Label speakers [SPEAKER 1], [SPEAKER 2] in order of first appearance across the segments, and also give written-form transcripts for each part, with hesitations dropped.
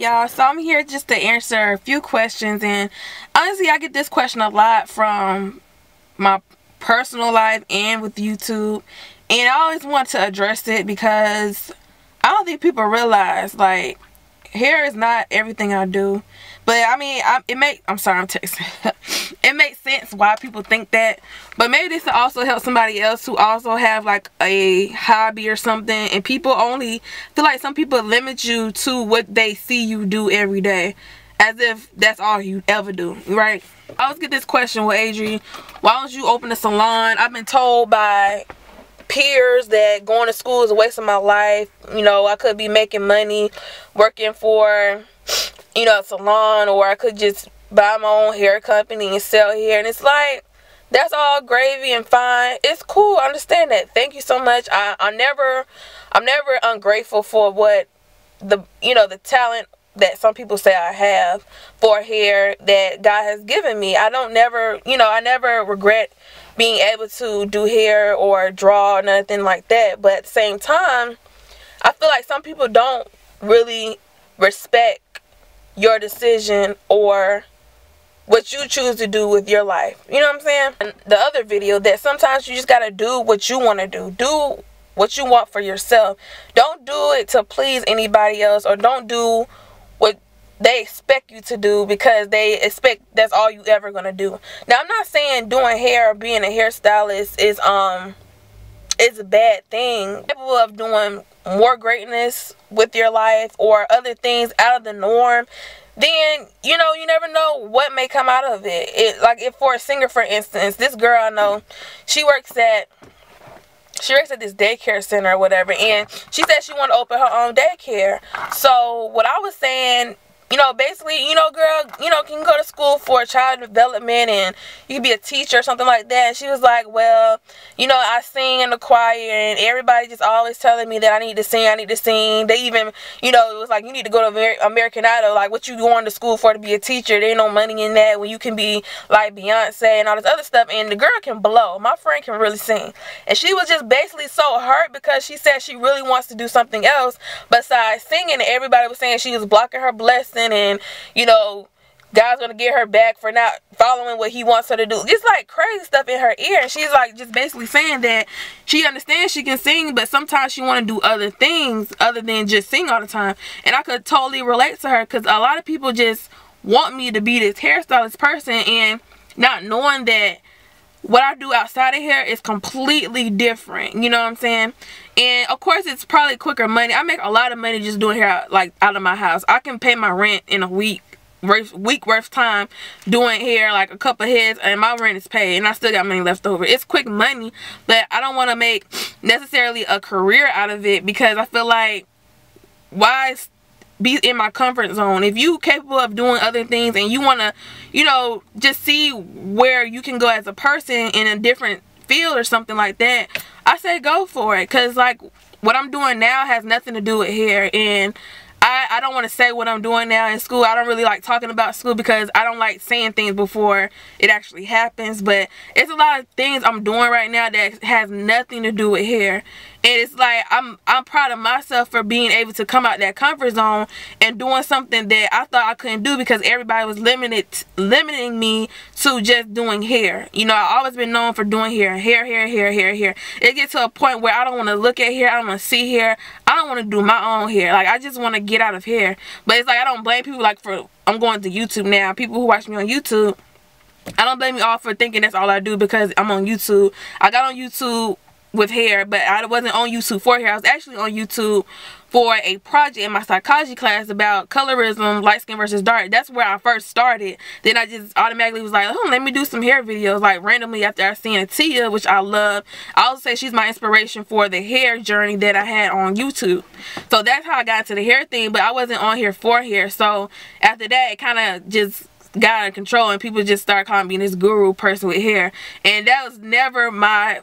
[SPEAKER 1] y'all? So I'm here just to answer a few questions, and honestly I get this question a lot from my personal life and with YouTube, and I always want to address it because I don't think people realize, like, hair is not everything I do. But I mean, I'm sorry, I'm texting. It makes sense why people think that, but maybe this will also help somebody else who also have like a hobby or something, and people only feel like some people limit you to what they see you do every day, as if that's all you ever do, right? I always get this question with Adri, why don't you open a salon? I've been told by peers that going to school is a waste of my life. You know, I could be making money working for, you know, a salon, or I could just buy my own hair company and sell hair. And it's like, that's all gravy and fine. It's cool. I understand that. Thank you so much. I'm never ungrateful for what the talent that some people say I have for hair that God has given me. I never regret being able to do hair or draw or nothing like that. But at the same time, I feel like some people don't really respect your decision or what you choose to do with your life. You know what I'm saying? And the other video, that sometimes you just gotta do what you want to do. Do what you want for yourself. Don't do it to please anybody else, or don't do what they expect you to do because they expect that's all you ever gonna do. Now, I'm not saying doing hair or being a hairstylist is a bad thing. Capable of doing more greatness with your life or other things out of the norm, then you never know what may come out of it. Like, if for a singer, for instance, this girl I know, she works at this daycare center or whatever, and she said she wanted to open her own daycare. So what I was saying, basically, girl, can you go to school for child development and you can be a teacher or something like that? And she was like, well, I sing in the choir and everybody just always telling me that I need to sing. They even, it was like, you need to go to American Idol. Like, what you going to school for to be a teacher? There ain't no money in that when you can be like Beyonce and all this other stuff. And the girl can blow. My friend can really sing. And she was just basically so hurt because she said she really wants to do something else besides singing. And everybody was saying she was blocking her blessing, and God's gonna get her back for not following what he wants her to do. Just like crazy stuff in her ear. And she's like just basically saying that she understands she can sing, but sometimes she want to do other things other than just sing all the time. And I could totally relate to her, because a lot of people just want me to be this hairstylist person and not knowing that what I do outside of hair is completely different. You know what I'm saying? And of course, it's probably quicker money. I make a lot of money just doing hair out of my house. I can pay my rent in a week worth time doing hair, like a couple heads, and my rent is paid, and I still got money left over. It's quick money, but I don't want to make necessarily a career out of it, because I feel like, why be in my comfort zone? If you capable of doing other things and you want to, just see where you can go as a person in a different field or something like that, I say go for it. Because like what I'm doing now has nothing to do with hair, and I don't want to say what I'm doing now in school. I don't really like talking about school because I don't like saying things before it actually happens. But it's a lot of things I'm doing right now that has nothing to do with hair. And it's like, I'm proud of myself for being able to come out that comfort zone and doing something that I thought I couldn't do because everybody was limiting me to just doing hair. I've always been known for doing hair. It gets to a point where I don't want to look at hair. I don't want to see hair. I don't want to do my own hair. Like, I just want to get out of hair. But it's like, I don't blame people, like, I'm going to YouTube now. People who watch me on YouTube, I don't blame you all for thinking that's all I do because I'm on YouTube. I got on YouTube with hair, but I wasn't on YouTube for hair. I was actually on YouTube for a project in my psychology class about colorism, light skin versus dark. That's where I first started. Then I just automatically was like, oh, let me do some hair videos, like randomly after I seen Tia, which I love. I also say she's my inspiration for the hair journey that I had on YouTube. So that's how I got into the hair thing, but I wasn't on here for hair. So after that, it kind of just got out of control and people just started calling me this guru person with hair. And that was never my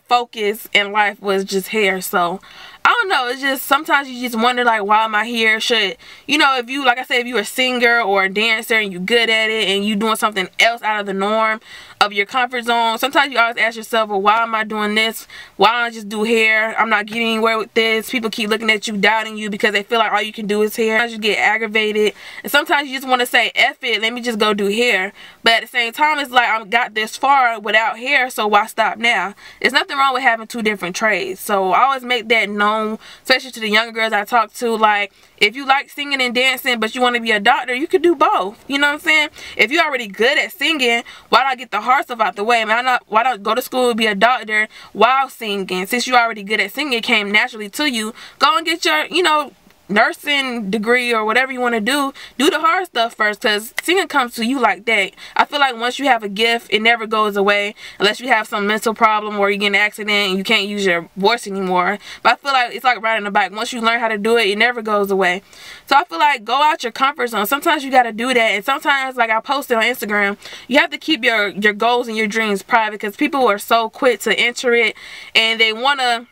[SPEAKER 1] focus in life, was just hair. So I don't know, it's just sometimes you just wonder like, why am I here? Should, you know, if you, like I said, if you're a singer or a dancer and you're good at it and you doing something else out of the norm of your comfort zone, sometimes you always ask yourself, well, why am I doing this? Why don't I just do hair? I'm not getting anywhere with this. People keep looking at you, doubting you because they feel like all you can do is hair. Sometimes you get aggravated, and sometimes you just want to say, F it, let me just go do hair. But at the same time, it's like, I've got this far without hair, so why stop now? There's nothing wrong with having two different trades. So I always make that known, especially to the younger girls I talk to. Like, if you like singing and dancing but you want to be a doctor, you could do both. You know what I'm saying? If you're already good at singing, why not get the hard stuff out the way? Why not go to school and be a doctor while singing? Since you're already good at singing, it came naturally to you, go and get your, you know, nursing degree or whatever you want to do the hard stuff first, because singing comes to you like that. I feel like once you have a gift, it never goes away unless you have some mental problem or you get in an accident and you can't use your voice anymore. But I feel like it's like riding a bike. Once you learn how to do it, it never goes away. So I feel like go out your comfort zone. Sometimes you got to do that, and sometimes, like I posted on Instagram, you have to keep your goals and your dreams private, because people are so quick to enter it and they want to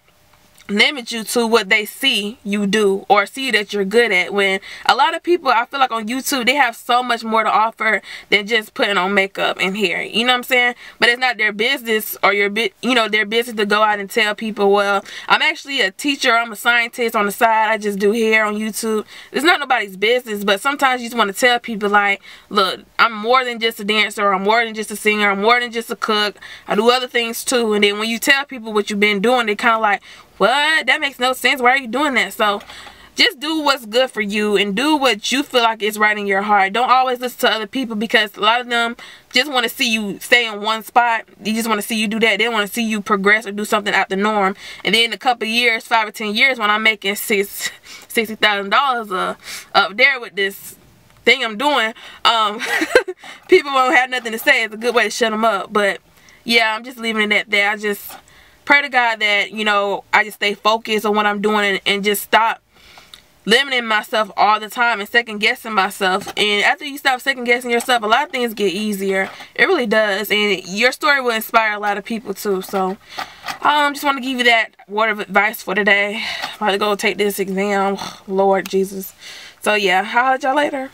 [SPEAKER 1] limit you to what they see you do or see that you're good at, when a lot of people, I feel like on YouTube, they have so much more to offer than just putting on makeup and hair. You know what I'm saying? But it's not their business, or their business to go out and tell people, well, I'm actually a teacher, I'm a scientist on the side, I just do hair on YouTube. It's not nobody's business. But sometimes you just want to tell people like, look, I'm more than just a dancer, I'm more than just a singer, I'm more than just a cook, I do other things too. And then when you tell people what you've been doing, they kind of like, what? That makes no sense. Why are you doing that? So just do what's good for you and do what you feel like is right in your heart. Don't always listen to other people, because a lot of them just want to see you stay in one spot. They just want to see you do that. They want to see you progress or do something out the norm. And then in a couple of years, 5 or 10 years, when I'm making $60,000 up there with this thing I'm doing, people won't have nothing to say. It's a good way to shut them up. But yeah, I'm just leaving it at that. I just pray to God that, you know, I just stay focused on what I'm doing and just stop limiting myself all the time and second guessing myself. And after you stop second guessing yourself, a lot of things get easier. It really does. And your story will inspire a lot of people too. So just want to give you that word of advice for today. I'm about to go take this exam, Lord Jesus. So yeah, I'll holler at y'all later.